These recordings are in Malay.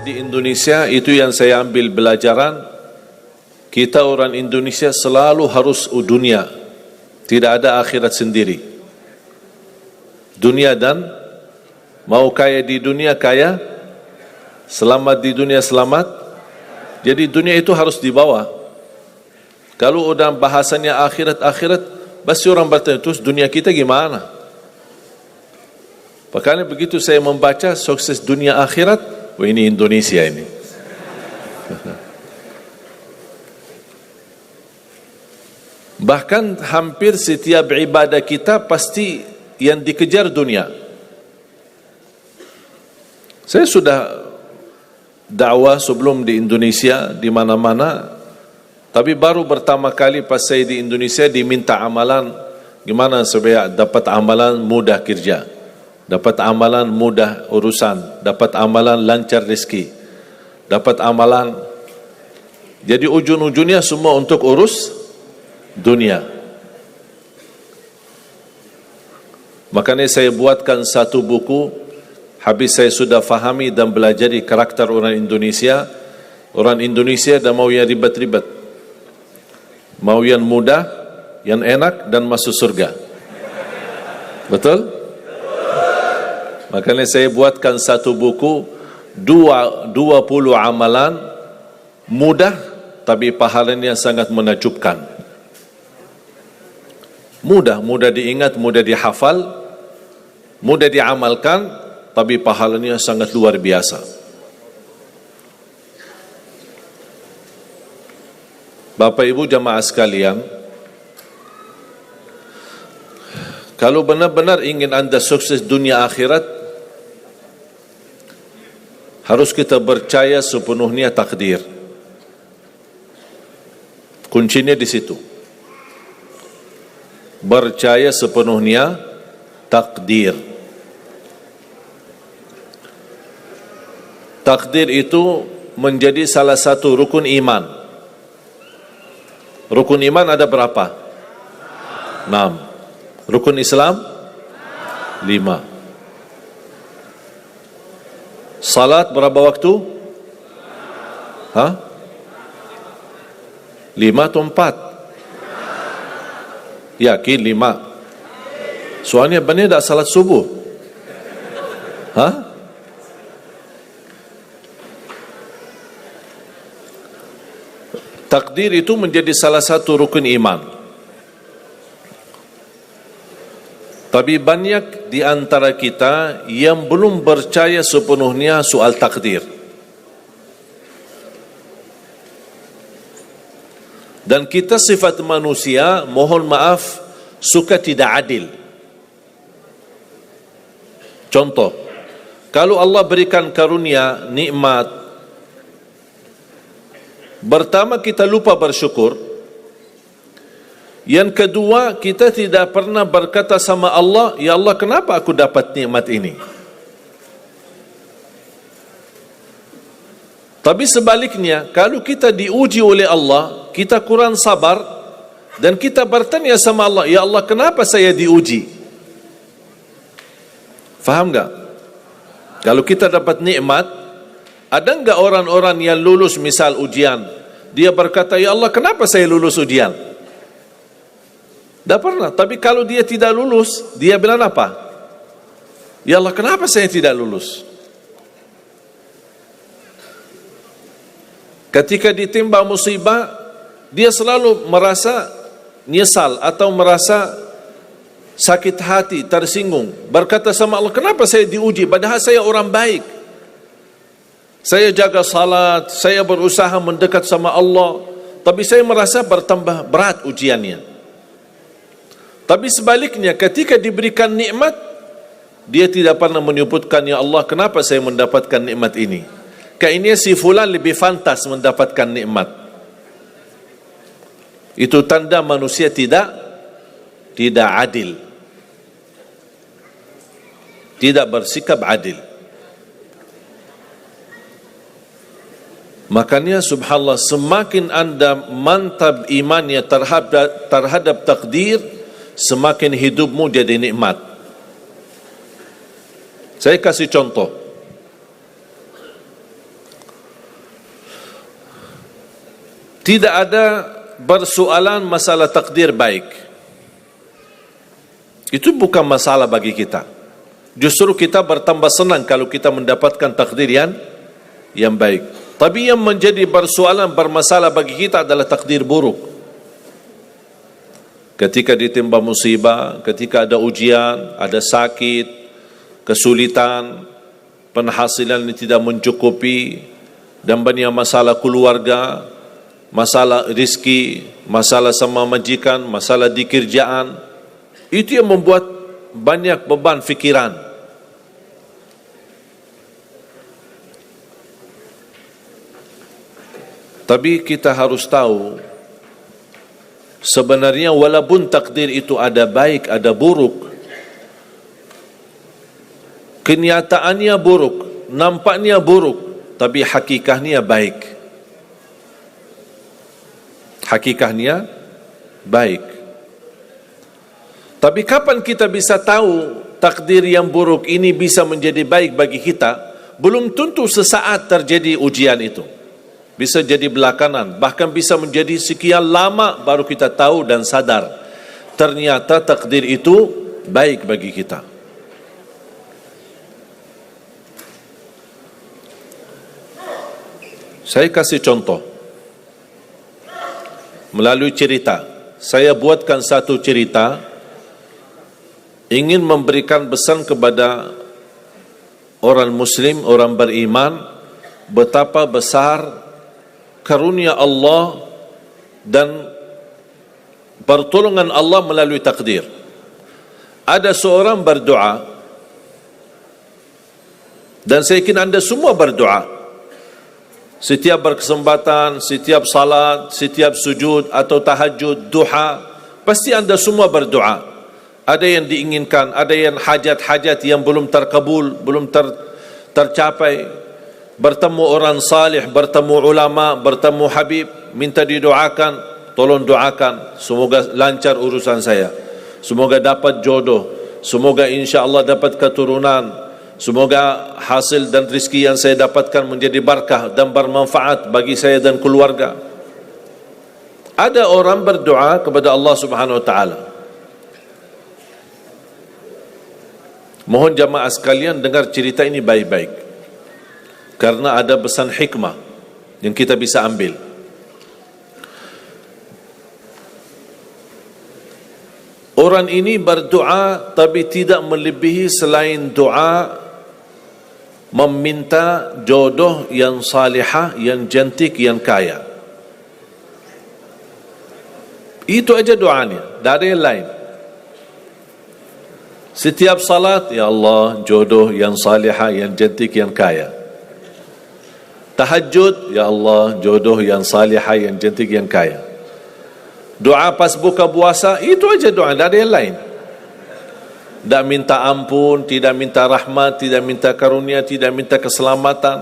saya di Indonesia, itu yang saya ambil pelajaran. Kita orang Indonesia selalu harus dunia, tidak ada akhirat sendiri. Dunia dan mau kaya di dunia kaya, selamat di dunia selamat. Jadi dunia itu harus dibawa. Kalau udah bahasanya akhirat, pasti orang bertanya, terus dunia kita gimana? Makanya begitu saya membaca sukses dunia akhirat, wah ini Indonesia ini. Bahkan hampir setiap ibadah kita pasti yang dikejar dunia. Saya sudah dakwah sebelum di Indonesia, di mana-mana, tapi baru pertama kali pas saya di Indonesia diminta amalan, gimana supaya dapat amalan mudah kerja, dapat amalan mudah urusan, dapat amalan lancar rezeki, dapat amalan. Jadi ujung-ujungnya semua untuk urus dunia. Makanya saya buatkan satu buku. Habis saya sudah fahami dan belajari karakter orang Indonesia. Orang Indonesia dah mau yang ribet-ribet, mau yang mudah, yang enak dan masuk surga. Betul? Makanya saya buatkan satu buku, 20 amalan mudah tapi pahalanya sangat menakjubkan. Mudah diingat, mudah dihafal, mudah diamalkan, tapi pahalanya sangat luar biasa. Bapak Ibu jamaah sekalian, kalau benar-benar ingin Anda sukses dunia akhirat, harus kita percaya sepenuhnya takdir. Kuncinya di situ. Percaya sepenuhnya takdir. Takdir itu menjadi salah satu rukun iman. Rukun iman ada berapa? 6. Rukun Islam 5. Salat berapa waktu? 5 atau 4? Yakin 5. Soalnya benar tak salat subuh? Takdir itu menjadi salah satu rukun iman. Tapi banyak di antara kita yang belum percaya sepenuhnya soal takdir. Dan kita sifat manusia, mohon maaf, suka tidak adil. Contoh, kalau Allah berikan karunia, nikmat, pertama kita lupa bersyukur. Yang kedua, kita tidak pernah berkata sama Allah, ya Allah kenapa aku dapat nikmat ini? Tapi sebaliknya, kalau kita diuji oleh Allah, kita kurang sabar, dan kita bertanya sama Allah, ya Allah kenapa saya diuji? Faham enggak? Kalau kita dapat nikmat, ada enggak orang-orang yang lulus misal ujian, dia berkata, ya Allah kenapa saya lulus ujian? Tak pernah. Tapi kalau dia tidak lulus, dia bilang apa? Ya Allah kenapa saya tidak lulus? Ketika ditimpa musibah, dia selalu merasa nyesal atau merasa sakit hati, tersinggung, berkata sama Allah, kenapa saya diuji padahal saya orang baik, saya jaga salat, saya berusaha mendekat sama Allah, tapi saya merasa bertambah berat ujiannya. Tapi sebaliknya, ketika diberikan nikmat, dia tidak pernah menyebutkan, ya Allah kenapa saya mendapatkan nikmat ini? Kayaknya si fulan lebih fantas mendapatkan nikmat. Itu tanda manusia tidak adil, tidak bersikap adil. Makanya subhanallah, semakin anda mantap imannya terhadap takdir, semakin hidupmu jadi nikmat. Saya kasih contoh. Tidak ada persoalan masalah takdir baik. Itu bukan masalah bagi kita. Justru kita bertambah senang kalau kita mendapatkan takdir yang baik. Tapi yang menjadi persoalan bermasalah bagi kita adalah takdir buruk. Ketika ditimpa musibah, ketika ada ujian, ada sakit, kesulitan, penghasilan yang tidak mencukupi, dan banyak masalah keluarga, masalah rezeki, masalah sama majikan, masalah di kerjaan, itu yang membuat banyak beban fikiran. Tapi kita harus tahu, sebenarnya walaupun takdir itu ada baik, ada buruk, kenyataannya buruk, nampaknya buruk, tapi hakikatnya baik. Hakikatnya baik. Tapi kapan kita bisa tahu takdir yang buruk ini bisa menjadi baik bagi kita? Belum tentu sesaat terjadi ujian itu. Bisa jadi belakangan, bahkan bisa menjadi sekian lama baru kita tahu dan sadar ternyata takdir itu baik bagi kita. Saya kasih contoh melalui cerita. Saya buatkan satu cerita, ingin memberikan pesan kepada orang muslim, orang beriman, betapa besar karunia Allah dan pertolongan Allah melalui takdir. Ada seorang berdoa, dan saya yakin anda semua berdoa. Setiap berkesempatan, setiap salat, setiap sujud atau tahajud, duha, pasti anda semua berdoa. Ada yang diinginkan, ada yang hajat-hajat yang belum terkabul, belum tercapai. Bertemu orang salih, bertemu ulama, bertemu habib, minta didoakan, tolong doakan, semoga lancar urusan saya, semoga dapat jodoh, semoga insya Allah dapat keturunan, semoga hasil dan rezeki yang saya dapatkan menjadi berkah dan bermanfaat bagi saya dan keluarga. Ada orang berdoa kepada Allah Subhanahu wa taala. Mohon jamaah sekalian dengar cerita ini baik-baik, karena ada pesan hikmah yang kita bisa ambil. Orang ini berdoa tapi tidak melebihi selain doa meminta jodoh yang salihah, yang cantik, yang kaya. Itu aja doanya, dari yang lain. Setiap salat, ya Allah, jodoh yang salihah, yang cantik, yang kaya. Tahajud, ya Allah, jodoh yang salihah, yang cantik, yang kaya. Doa pas buka puasa, itu aja doa, dari yang lain. Tidak minta ampun, tidak minta rahmat, tidak minta karunia, tidak minta keselamatan.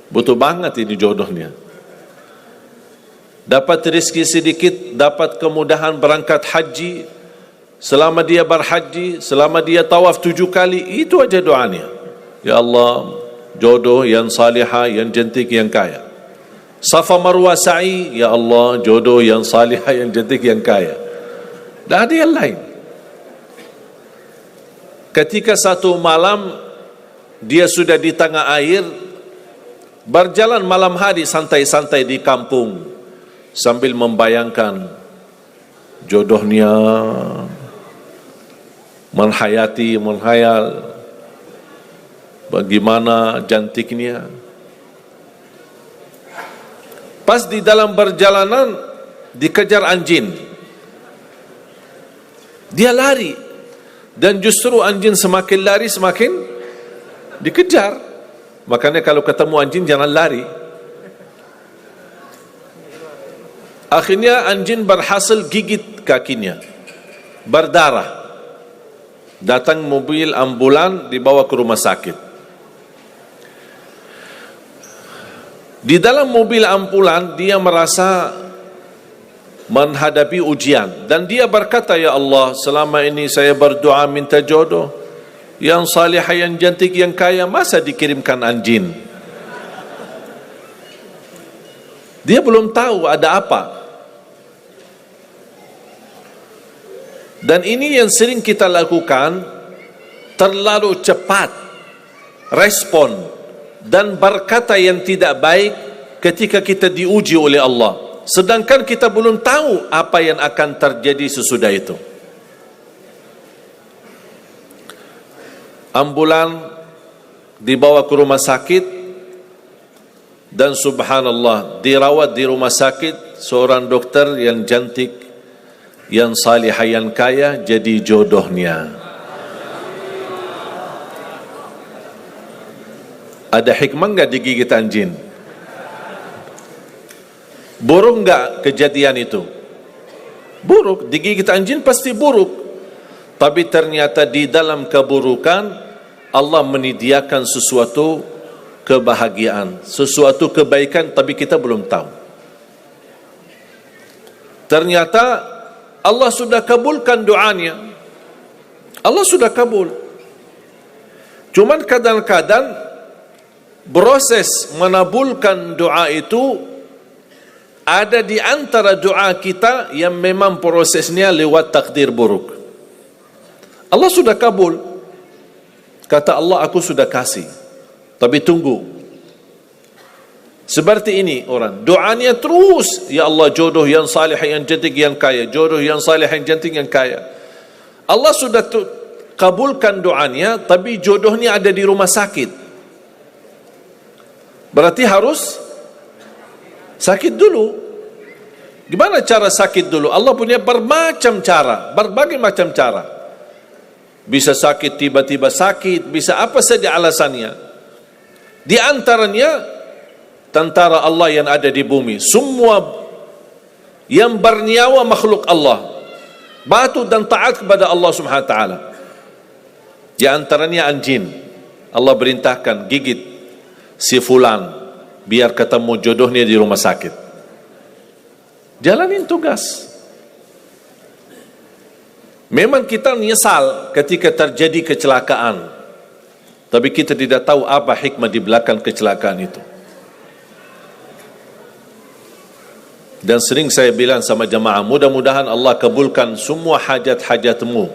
Butuh banget ini jodohnya. Dapat rezeki sedikit, dapat kemudahan berangkat haji. Selama dia berhaji, selama dia tawaf 7 kali, itu aja doanya. Ya Allah, jodoh yang salihah, yang cantik, yang kaya. Safa Marwah sa'i, ya Allah, jodoh yang salihah, yang cantik, yang kaya. Tidak ada yang lain. Ketika satu malam dia sudah di tengah air, berjalan malam hari santai-santai di kampung sambil membayangkan jodohnya, menghayal bagaimana cantiknya. Pas di dalam perjalanan dikejar anjing, dia lari. Dan justru anjing semakin lari semakin dikejar. Makanya kalau ketemu anjing jangan lari. Akhirnya anjing berhasil gigit kakinya, berdarah. Datang mobil ambulan, dibawa ke rumah sakit. Di dalam mobil ambulan dia merasa menghadapi ujian, dan dia berkata, ya Allah, selama ini saya berdoa minta jodoh yang salihah, yang cantik, yang kaya, masa dikirimkan anjing? Dia belum tahu ada apa. Dan ini yang sering kita lakukan, terlalu cepat respon dan berkata yang tidak baik ketika kita diuji oleh Allah, sedangkan kita belum tahu apa yang akan terjadi sesudah itu. Ambulan dibawa ke rumah sakit, dan subhanallah dirawat di rumah sakit seorang dokter yang cantik, yang salihah, yang kaya, jadi jodohnya. Ada hikmah enggak digigit anjing? Buruk enggak kejadian itu? Buruk, digigit anjing pasti buruk. Tapi ternyata di dalam keburukan Allah menyediakan sesuatu kebahagiaan, sesuatu kebaikan, tapi kita belum tahu. Ternyata Allah sudah kabulkan doanya. Allah sudah kabul. Cuman kadang-kadang proses menabulkan doa itu ada di antara doa kita yang memang prosesnya lewat takdir buruk. Allah sudah kabul. Kata Allah, aku sudah kasih. Tapi tunggu. Seperti ini orang, doanya terus, ya Allah jodoh yang salih, yang cantik, yang kaya, jodoh yang salih, yang cantik, yang kaya. Allah sudah kabulkan doanya, tapi jodohnya ada di rumah sakit. Berarti harus sakit dulu. Gimana cara sakit dulu? Allah punya bermacam cara, berbagai macam cara. Bisa sakit, tiba-tiba sakit, bisa apa saja alasannya. Di antaranya tentara Allah yang ada di bumi, semua yang bernyawa makhluk Allah, patuh dan taat kepada Allah Subhanahu wa taala. Di antaranya anjing. Allah perintahkan gigit si fulan biar ketemu jodohnya di rumah sakit. Jalanin tugas. Memang kita menyesal ketika terjadi kecelakaan, tapi kita tidak tahu apa hikmah di belakang kecelakaan itu. Dan sering saya bilang sama jamaah, mudah-mudahan Allah kabulkan semua hajat-hajatmu.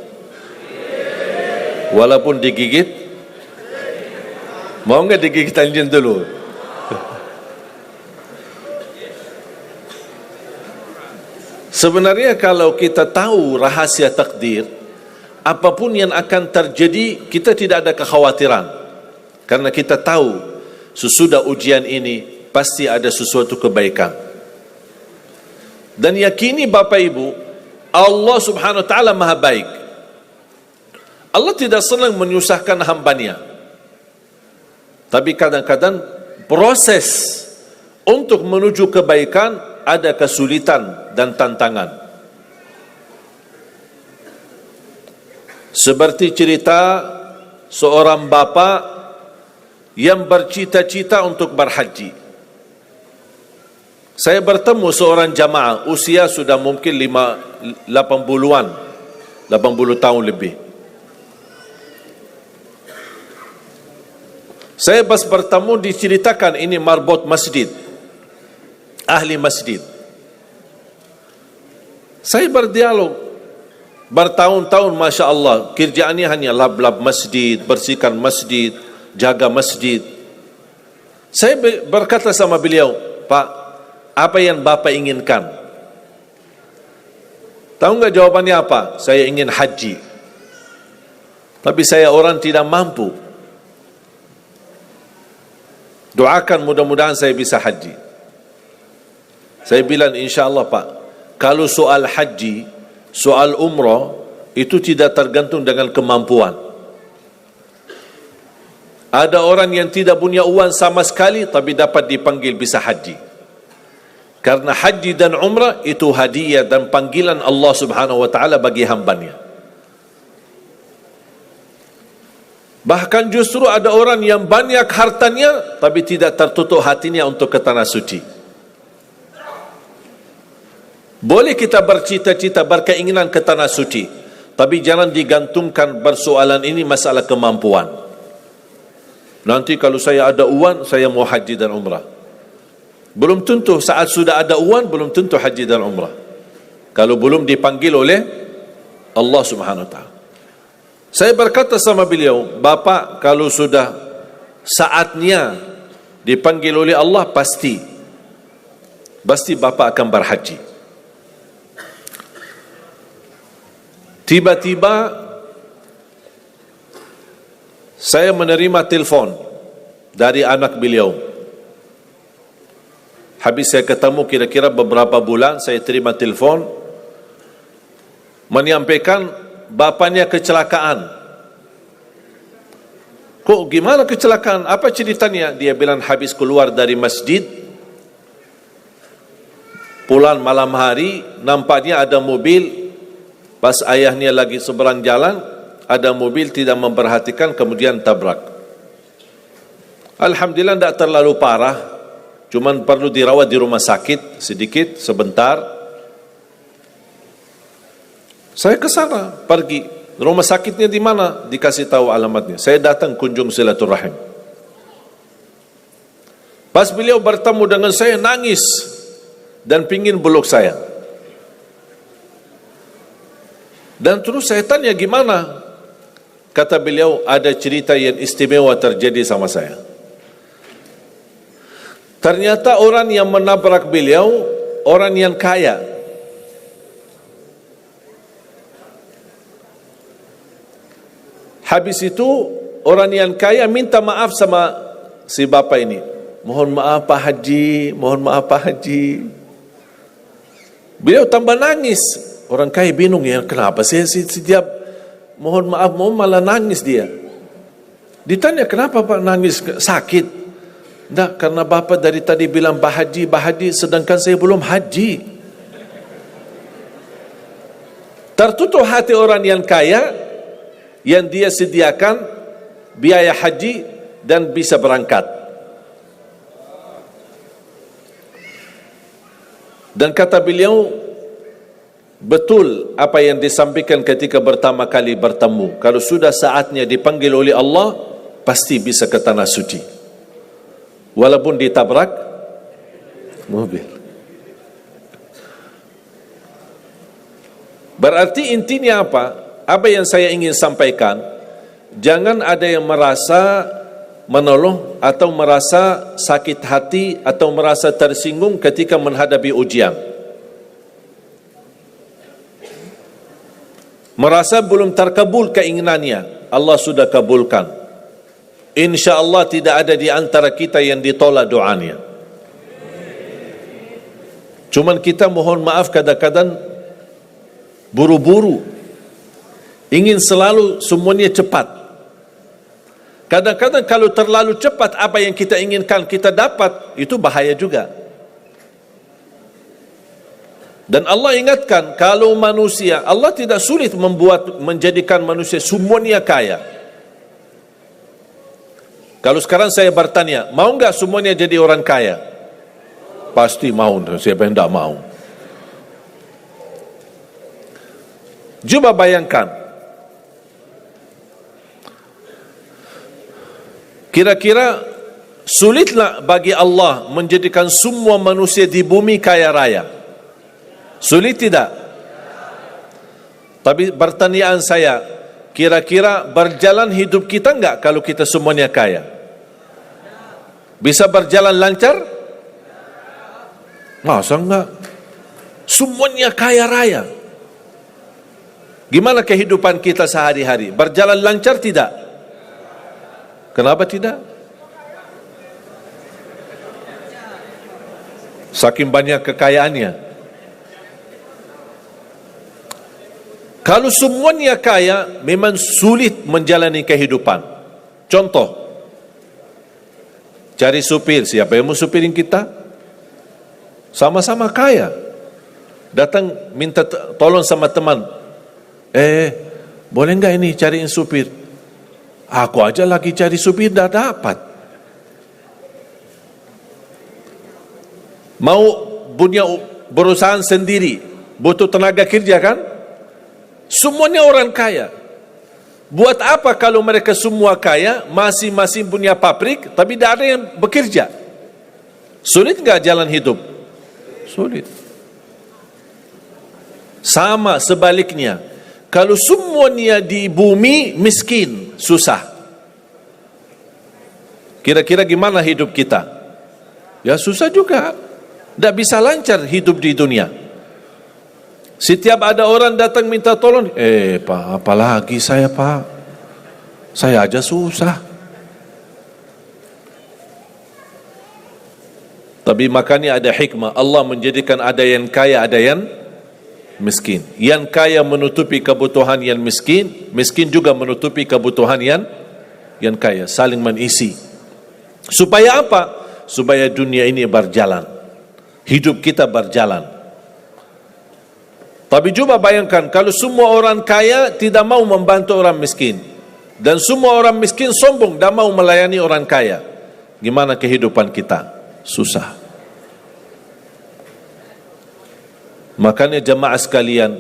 Walaupun digigit, mau enggak digigit anjing dulu? Sebenarnya kalau kita tahu rahasia takdir, apapun yang akan terjadi, kita tidak ada kekhawatiran. Karena kita tahu sesudah ujian ini pasti ada sesuatu kebaikan. Dan yakini Bapak Ibu, Allah Subhanahu wa taala Maha baik. Allah tidak senang menyusahkan hambanya. Tapi kadang-kadang proses untuk menuju kebaikan ada kesulitan dan tantangan. Seperti cerita seorang bapa yang bercita-cita untuk berhaji. Saya bertemu seorang jamaah, usia sudah mungkin 80-an, 80 tahun lebih. Saya pas bertemu diceritakan ini marbot masjid, ahli masjid. Saya berdialog bertahun-tahun, Masya Allah, kerjaannya hanya lap-lap masjid, bersihkan masjid, jaga masjid. Saya berkata sama beliau, Pak, apa yang Bapak inginkan? Tahu enggak jawabannya apa? Saya ingin haji. Tapi saya orang tidak mampu. Doakan mudah-mudahan saya bisa haji. Saya bilang, insya Allah Pak, kalau soal haji, soal umrah, itu tidak tergantung dengan kemampuan. Ada orang yang tidak punya uang sama sekali, tapi dapat dipanggil bisa haji. Karena haji dan umrah itu hadiah dan panggilan Allah Subhanahu wa taala bagi hambanya. Bahkan justru ada orang yang banyak hartanya, tapi tidak tertutup hatinya untuk ke tanah suci. Boleh kita bercita-cita, berkeinginan ke tanah suci, tapi jangan digantungkan persoalan ini masalah kemampuan. Nanti kalau saya ada uang, saya mau haji dan umrah. Belum tentu saat sudah ada uang, belum tentu haji dan umrah. Kalau belum dipanggil oleh Allah Subhanahu wa taala. Saya berkata sama beliau, Bapak kalau sudah saatnya dipanggil oleh Allah, pasti Bapak akan berhaji. Tiba-tiba saya menerima telefon dari anak beliau. Habis saya ketemu kira-kira beberapa bulan, saya terima telefon menyampaikan bapaknya kecelakaan. Kok gimana kecelakaan? Apa ceritanya? Dia bilang habis keluar dari masjid, pulang malam hari, nampaknya ada mobil, pas ayahnya lagi seberang jalan, ada mobil tidak memperhatikan, kemudian tabrak. Alhamdulillah tidak terlalu parah, cuman perlu dirawat di rumah sakit sedikit, sebentar. Saya ke sana, pergi. Rumah sakitnya di mana? Dikasih tahu alamatnya. Saya datang kunjung silaturahim. Pas beliau bertemu dengan saya, nangis dan pingin peluk saya. Dan terus saya tanya gimana? Kata beliau, ada cerita yang istimewa terjadi sama saya. Ternyata orang yang menabrak beliau, orang yang kaya. Habis itu orang yang kaya minta maaf sama si bapak ini. Mohon maaf Pak Haji, mohon maaf Pak Haji. Beliau tambah nangis. Orang kaya bingung, ya kenapa saya setiap mohon maaf malah nangis dia. Ditanya kenapa Pak nangis, sakit? Tidak, karena bapak dari tadi bilang Pak Haji, sedangkan saya belum haji. Tertutup hati orang yang kaya, yang dia sediakan biaya haji dan bisa berangkat. Dan kata beliau, betul apa yang disampaikan ketika pertama kali bertemu. Kalau sudah saatnya dipanggil oleh Allah, pasti bisa ke tanah suci. Walaupun ditabrak mobil. Berarti intinya apa? Apa yang saya ingin sampaikan, jangan ada yang merasa menolong atau merasa sakit hati atau merasa tersinggung ketika menghadapi ujian. Merasa belum terkabul keinginannya, Allah sudah kabulkan. InsyaAllah tidak ada di antara kita yang ditolak doanya. Cuman kita mohon maaf kadang-kadang buru-buru, ingin selalu semuanya cepat. Kadang-kadang kalau terlalu cepat apa yang kita inginkan kita dapat, itu bahaya juga. Dan Allah ingatkan, kalau manusia, Allah tidak sulit menjadikan manusia semuanya kaya. Kalau sekarang saya bertanya, mau enggak semuanya jadi orang kaya? Pasti mau, siapa yang tidak mau? Coba bayangkan, kira-kira sulitlah bagi Allah menjadikan semua manusia di bumi kaya raya? Sulit tidak? Tapi pertanyaan saya, kira-kira berjalan hidup kita enggak kalau kita semuanya kaya? Bisa berjalan lancar? Masa enggak? Semuanya kaya raya. Gimana kehidupan kita sehari-hari? Berjalan lancar tidak? Kenapa tidak? Saking banyak kekayaannya. Kalau semuanya kaya, memang sulit menjalani kehidupan. Contoh, cari supir, siapa yang mau supirin kita? Sama-sama kaya. Datang minta tolong sama teman, boleh enggak ini cariin supir? Aku aja lagi cari supir, dah dapat. Mau punya perusahaan sendiri, butuh tenaga kerja kan? Semuanya orang kaya. Buat apa kalau mereka semua kaya, masing-masing punya pabrik, tapi tidak ada yang bekerja? Sulit enggak jalan hidup? Sulit. Sama sebaliknya, kalau semuanya di bumi miskin, susah. Kira-kira gimana hidup kita? Ya susah juga. Tidak bisa lancar hidup di dunia. Setiap ada orang datang minta tolong, Pak, apalagi saya, Pak? Saya aja susah. Tapi makanya ada hikmah. Allah menjadikan ada yang kaya, ada yang miskin. Yang kaya menutupi kebutuhan yang miskin, miskin juga menutupi kebutuhan yang kaya, saling mengisi. Supaya apa? Supaya dunia ini berjalan, hidup kita berjalan. Tapi coba bayangkan kalau semua orang kaya tidak mau membantu orang miskin, dan semua orang miskin sombong dan mau melayani orang kaya, gimana kehidupan kita? Susah. Makanya jemaah sekalian,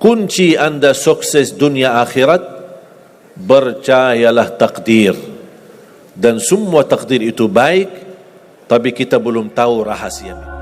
kunci anda sukses dunia akhirat, percayalah takdir. Dan semua takdir itu baik, tapi kita belum tahu rahasianya.